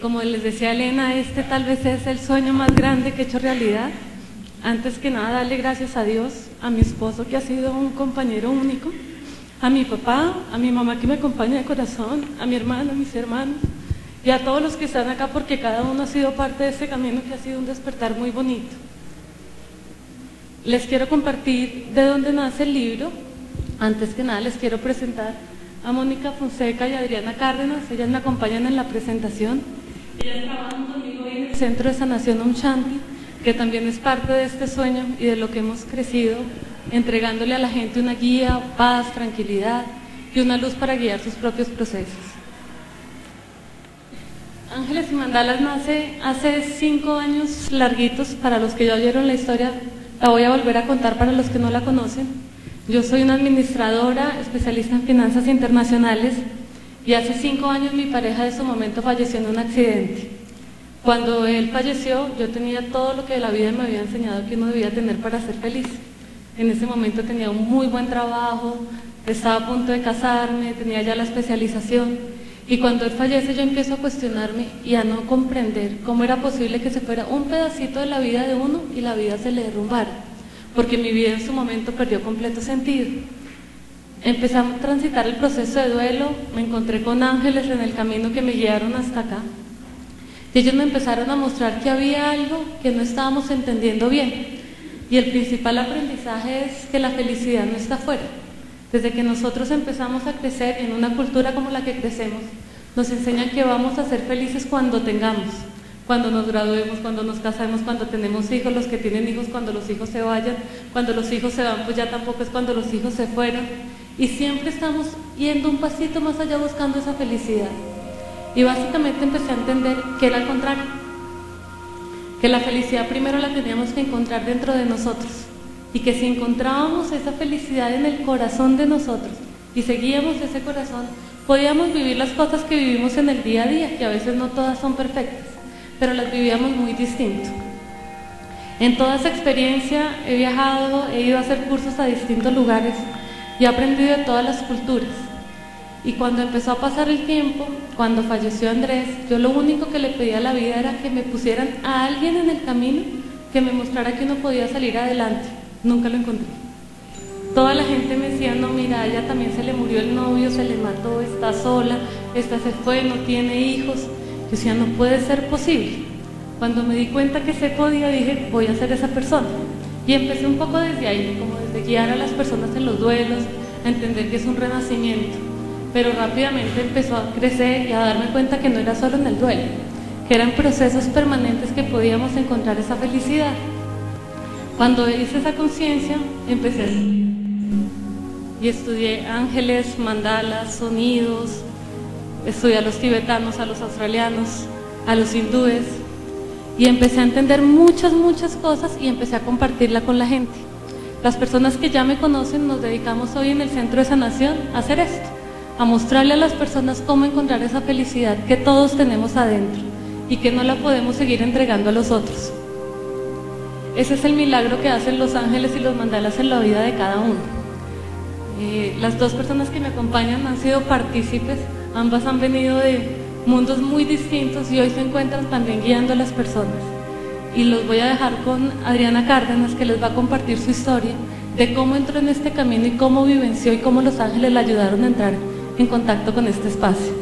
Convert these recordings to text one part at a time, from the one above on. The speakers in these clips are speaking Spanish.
como les decía Elena, este tal vez es el sueño más grande que he hecho realidad. Antes que nada, darle gracias a Dios, a mi esposo que ha sido un compañero único, a mi papá, a mi mamá que me acompaña de corazón, a mi hermana, a mis hermanos y a todos los que están acá, porque cada uno ha sido parte de este camino que ha sido un despertar muy bonito. Les quiero compartir de dónde nace el libro. Antes que nada les quiero presentar a Mónica Fonseca y a Adriana Cárdenas. Ellas me acompañan en la presentación. Ellas trabajan conmigo en el Centro de Sanación Om Shanti, que también es parte de este sueño y de lo que hemos crecido, entregándole a la gente una guía, paz, tranquilidad y una luz para guiar sus propios procesos. Ángeles y Mandalas nace hace 5 años larguitos. Para los que ya oyeron la historia, la voy a volver a contar para los que no la conocen. Yo soy una administradora, especialista en finanzas internacionales, y hace 5 años mi pareja de su momento falleció en un accidente. Cuando él falleció, yo tenía todo lo que la vida me había enseñado que uno debía tener para ser feliz. En ese momento tenía un muy buen trabajo, estaba a punto de casarme, tenía ya la especialización, y cuando él fallece yo empiezo a cuestionarme y a no comprender cómo era posible que se fuera un pedacito de la vida de uno y la vida se le derrumbara, porque mi vida en su momento perdió completo sentido. Empezamos a transitar el proceso de duelo, me encontré con ángeles en el camino que me guiaron hasta acá, y ellos me empezaron a mostrar que había algo que no estábamos entendiendo bien, y el principal aprendizaje es que la felicidad no está afuera. Desde que nosotros empezamos a crecer en una cultura como la que crecemos, nos enseñan que vamos a ser felices cuando tengamos, cuando nos graduemos, cuando nos casamos, cuando tenemos hijos, los que tienen hijos, cuando los hijos se vayan, cuando los hijos se van, pues ya tampoco es cuando los hijos se fueron, y siempre estamos yendo un pasito más allá buscando esa felicidad. Y básicamente empecé a entender que era al contrario, que la felicidad primero la teníamos que encontrar dentro de nosotros, y que si encontrábamos esa felicidad en el corazón de nosotros y seguíamos ese corazón, podíamos vivir las cosas que vivimos en el día a día, que a veces no todas son perfectas, pero las vivíamos muy distinto. En toda esa experiencia he viajado, he ido a hacer cursos a distintos lugares y he aprendido de todas las culturas. Y cuando empezó a pasar el tiempo, cuando falleció Andrés, yo lo único que le pedía a la vida era que me pusieran a alguien en el camino que me mostrara que uno podía salir adelante. Nunca lo encontré. Toda la gente me decía, no, mira, a ella también se le murió el novio, se le mató, está sola, esta se fue, no tiene hijos. Yo decía, no puede ser posible. Cuando me di cuenta que se podía, dije, voy a ser esa persona. Y empecé un poco desde ahí, como desde guiar a las personas en los duelos, a entender que es un renacimiento. Pero rápidamente empezó a crecer y a darme cuenta que no era solo en el duelo, que eran procesos permanentes que podíamos encontrar esa felicidad. Cuando hice esa conciencia, empecé a estudiar. Y estudié ángeles, mandalas, sonidos, estudié a los tibetanos, a los australianos, a los hindúes, y empecé a entender muchas cosas y empecé a compartirla con la gente. Las personas que ya me conocen nos dedicamos hoy en el Centro de Sanación a hacer esto, a mostrarle a las personas cómo encontrar esa felicidad que todos tenemos adentro y que no la podemos seguir entregando a los otros. Ese es el milagro que hacen los ángeles y los mandalas en la vida de cada uno. Las 2 personas que me acompañan han sido partícipes, ambas han venido de mundos muy distintos y hoy se encuentran también guiando a las personas. Y los voy a dejar con Adriana Cárdenas, que les va a compartir su historia de cómo entró en este camino y cómo vivenció y cómo los ángeles la ayudaron a entrar en contacto con este espacio.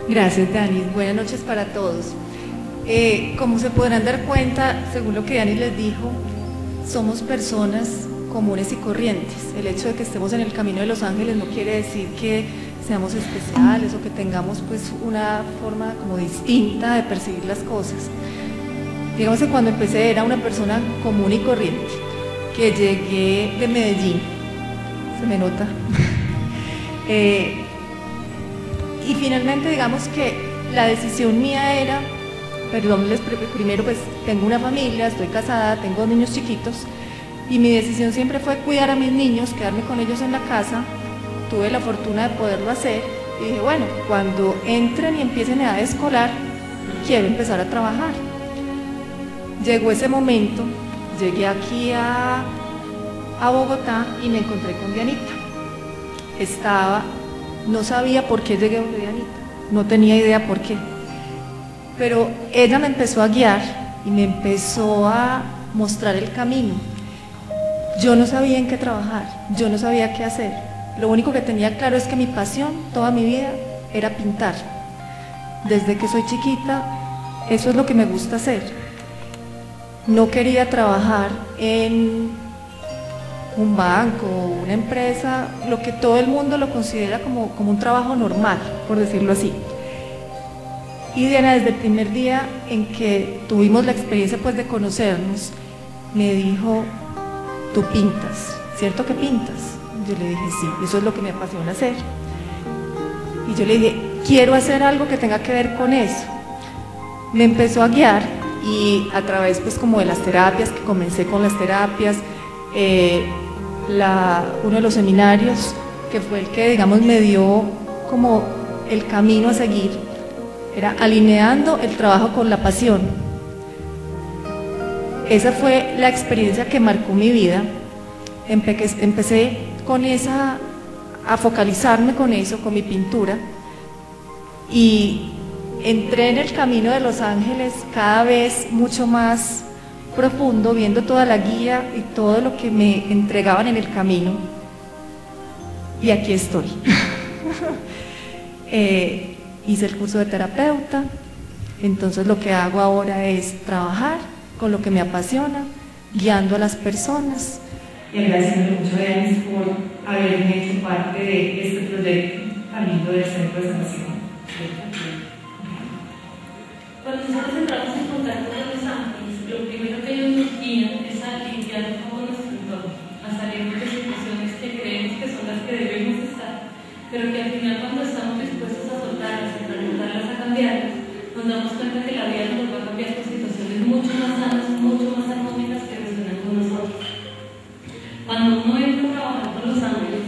Gracias, Dani. Buenas noches para todos. Como se podrán dar cuenta, según lo que Dani les dijo, somos personas comunes y corrientes. El hecho de que estemos en el camino de los ángeles no quiere decir que seamos especiales o que tengamos pues una forma como distinta de percibir las cosas. Digamos que cuando empecé era una persona común y corriente, que llegué de Medellín, se me nota, y finalmente digamos que la decisión mía era, primero pues tengo una familia, estoy casada, tengo 2 niños chiquitos, y mi decisión siempre fue cuidar a mis niños, quedarme con ellos en la casa. Tuve la fortuna de poderlo hacer y dije, bueno, cuando entren y empiecen edad escolar, quiero empezar a trabajar. Llegó ese momento, llegué aquí a Bogotá y me encontré con Dianita. No sabía por qué llegué a Dianita, no tenía idea por qué. pero ella me empezó a guiar y me empezó a mostrar el camino. Yo no sabía en qué trabajar, yo no sabía qué hacer. Lo único que tenía claro es que mi pasión toda mi vida era pintar. Desde que soy chiquita, eso es lo que me gusta hacer. No quería trabajar en un banco o una empresa, lo que todo el mundo lo considera como un trabajo normal, por decirlo así. Y Diana, desde el primer día en que tuvimos la experiencia pues de conocernos, me dijo: tú pintas, ¿cierto que pintas? Yo le dije: sí, eso es lo que me apasiona hacer. Y yo le dije: quiero hacer algo que tenga que ver con eso. Me empezó a guiar y a través pues como de las terapias, que comencé con las terapias, uno de los seminarios que fue el que digamos me dio como el camino a seguir, era alineando el trabajo con la pasión. Esa fue la experiencia que marcó mi vida. Empecé con esa, a focalizarme con eso, con mi pintura, y entré en el camino de Los Ángeles cada vez mucho más profundo, viendo toda la guía y todo lo que me entregaban en el camino, y aquí estoy. Hice el curso de terapeuta, entonces lo que hago ahora es trabajar con lo que me apasiona, guiando a las personas. Y agradeciendo mucho a Denis por haberme hecho parte de este proyecto tan lindo del Centro de Sanación. Cuando nosotros entramos en contacto con Los Ángeles, lo primero que ellos nos guían es a limpiar todo nuestro entorno, a salirnos de situaciones que creemos que son las que debemos estar, pero que al final, cuando estamos dispuestos a soltarlas, a preguntarlas, a cambiarlas, nos damos cuenta que la vida nos va a cambiar por situaciones mucho más sanas, mucho más armónicas que resuenan con nosotros. Cuando uno entra a trabajar con Los Ángeles,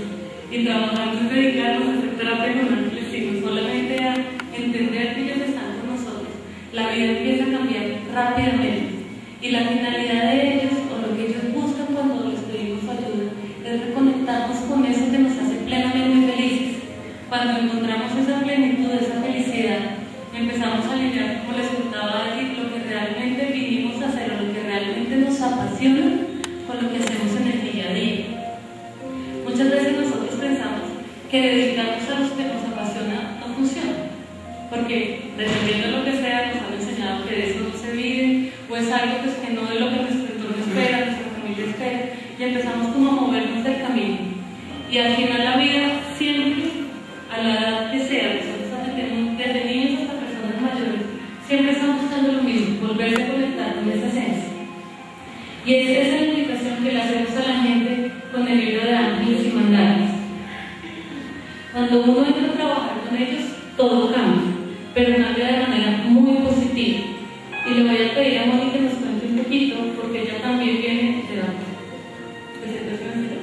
y trabajar no es dedicarnos a hacer terapia con ángeles, sino solamente a entender que ellos están con nosotros, la vida empieza a cambiar rápidamente. Y la finalidad de ellos, o lo que ellos buscan cuando les pedimos ayuda, es reconectarnos con eso que nos hace plenamente felices. Cuando encontramos esa plenitud, esa felicidad, empezamos a alinear, como les contaba, decir lo que realmente vinimos a hacer, o lo que realmente nos apasiona, con lo que hacemos en el día a día. Muchas veces nosotros pensamos que dedicarnos a lo que nos apasiona no funciona, porque dependiendo de lo que sea nos han enseñado que de eso no se vive, o es algo pues, que no es lo que nuestro entorno espera, nuestra familia espera, y empezamos como a movernos del camino. Y al final la vida siempre, a la edad que sea, nosotros aprendemos desde niños hasta personas mayores, siempre están buscando lo mismo, volverse a conectar con esa esencia. Y esa es la invitación que le hacemos a la gente con el libro de Ángeles y Mandalas. Cuando uno entra a trabajar con ellos, todo cambia, pero cambia de manera muy positiva. Y le voy a pedir a Moni que nos cuente un poquito, porque ella también viene del sector financiero.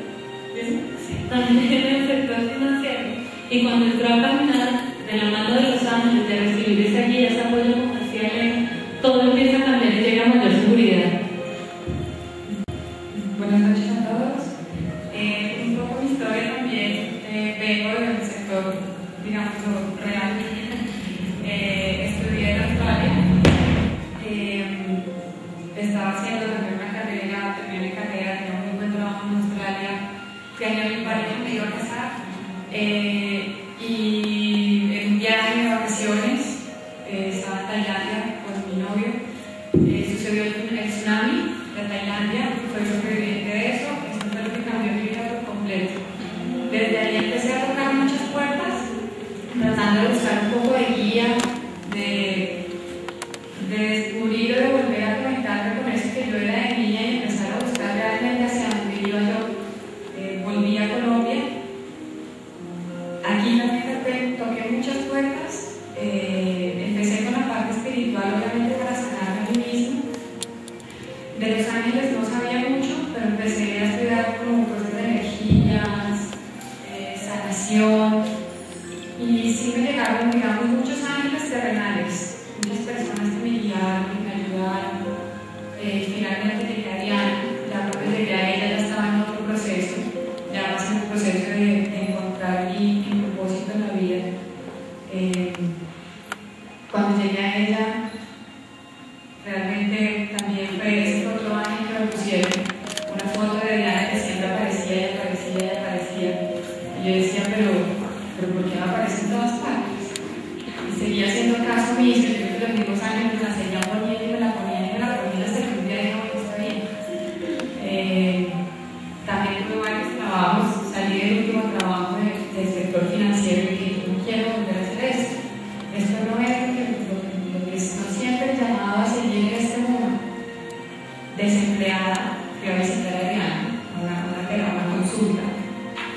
Sí, también viene del sector financiero. Y cuando entró a caminar de la mano de Los Ángeles, de recibir esa guía, ese apoyo comercial, todo empieza a cambiar y llega a mayor seguridad. Buenas noches a todos. Un poco mi historia también. Vengo del sector, digamos, real. Estudié en Australia. Estaba haciendo también una carrera, terminé mi carrera, tenía un muy buen trabajo en Australia. Fui a mi pareja, me iba a casar. Y en un viaje de vacaciones, estaba en Tailandia con mi novio. Sucedió el tsunami de Tailandia, fue sobreviviente de eso. Eso fue lo que cambió mi vida por completo. Desde ahí empecé a tocar muchas puertas, tratando de buscar un poco de guía, de descubrir o de volver a conectarme con eso que yo era de niña y empezar a buscar realmente hacia dónde iba yo. Volví a Colombia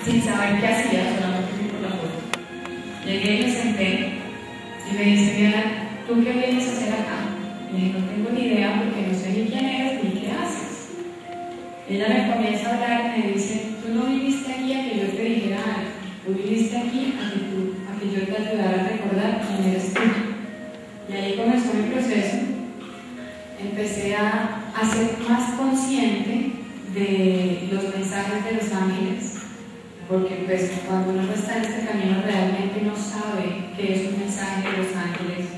sin saber qué hacía, solamente fui por la foto. Llegué y me senté y me dice, Diana, ¿tú qué vienes a hacer acá? Y le dije, no tengo ni idea porque no sé ni quién eres ni qué haces. Ella me comienza a hablar y me dice, tú no viniste aquí a que yo te dijera algo, tú viniste aquí a que yo te ayudara a recordar quién eres tú. Y ahí comenzó mi proceso. Empecé a ser más consciente de los mensajes de los ángeles, porque pues cuando uno no está en este camino realmente no sabe qué es un mensaje de los ángeles,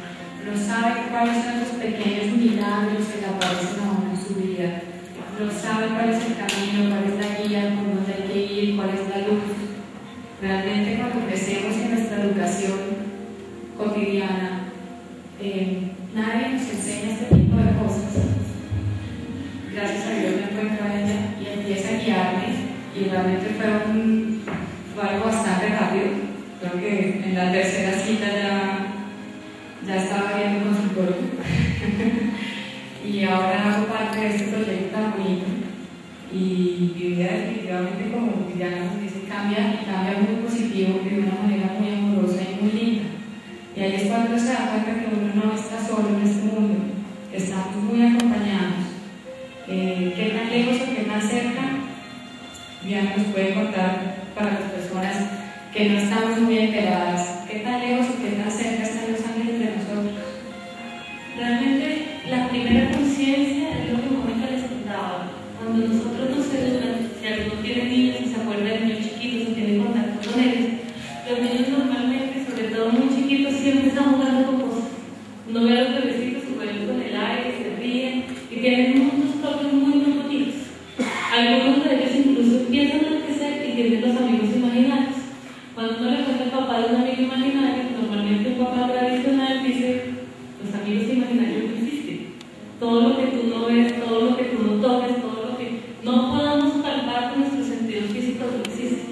no sabe cuáles son esos pequeños milagros que le aparecen a uno en su vida, no sabe cuál es el camino, cuál es la guía, por dónde hay que ir, cuál es la luz. Realmente cuando crecemos en nuestra educación cotidiana, nadie nos enseña este tipo de cosas. Gracias a Dios me encuentro a ella y empieza a guiarme, y realmente fue algo bastante rápido. Creo que en la tercera cita ya estaba viendo consultorio y ahora hago parte de este proyecto tan bonito, y mi vida definitivamente, como Diana nos dice, cambia muy positivo y de una manera muy amorosa y muy linda. Y ahí es cuando se da cuenta que uno no está solo en este mundo, estamos muy acompañados. ¿Qué tan lejos o qué tan cerca? Diana nos puede contar, para las personas que no estamos muy enteradas, qué tan lejos o qué tan cerca están los ángeles de nosotros. Realmente la primera conciencia es lo que Mónica les contaba. Cuando nosotros nos educan, si alguno tiene niños y se acuerda de niños chiquitos o tiene contacto con ellos, los niños normalmente, sobre todo muy chiquitos, siempre están jugando con cosas. Uno ve a los bebecitos que juegan con el aire, se ríen y tienen mundos propios muy bonitos. Algunos de ellos incluso empiezan a crecer y tienen los amigos imaginarios. Cuando uno le cuenta al papá de un amigo imaginario, normalmente un papá tradicional dice, los amigos imaginarios no existen. Todo lo que tú no ves, todo lo que tú no toques, todo lo que no podamos palpar con nuestros sentidos físicos no existe.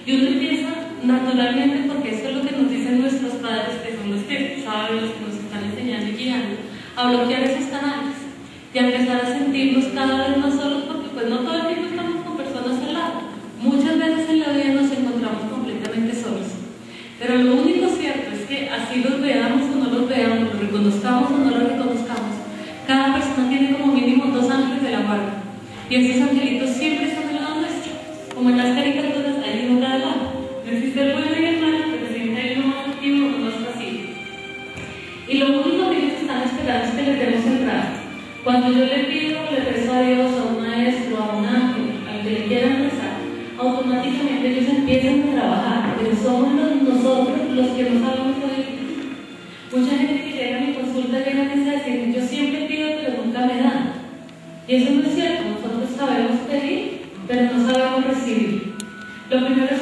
Y uno empieza naturalmente, porque eso es lo que nos dicen nuestros padres, que son los que saben, los que nos están enseñando y guiando, a bloquear esos canales y a empezar a sentirnos cada vez más solos, porque pues no todo el tiempo estamos con personas al lado. Muchas veces en la vida nos encontramos completamente solos. Pero lo único cierto es que así los veamos o no los veamos, los reconozcamos o no los reconozcamos, cada persona tiene como mínimo 2 ángeles de la guarda. Y esos angelitos siempre están al lado nuestro, como en las caricaturas, hay uno cada lado. No existe el bueno y el malo, pero siempre hay uno más activo o uno más pasivo. Y lo único que ellos están esperando es que les demos entrada. Cuando yo le pido, le rezo a Dios, a un maestro, a un ángel, al que le quieran rezar, automáticamente ellos empiezan a trabajar, pero somos nosotros los que no sabemos pedir. Mucha gente que llega a mi consulta llega a decir, yo siempre pido pero nunca me dan. Y eso no es cierto, nosotros sabemos pedir, pero no sabemos recibir. Lo primero es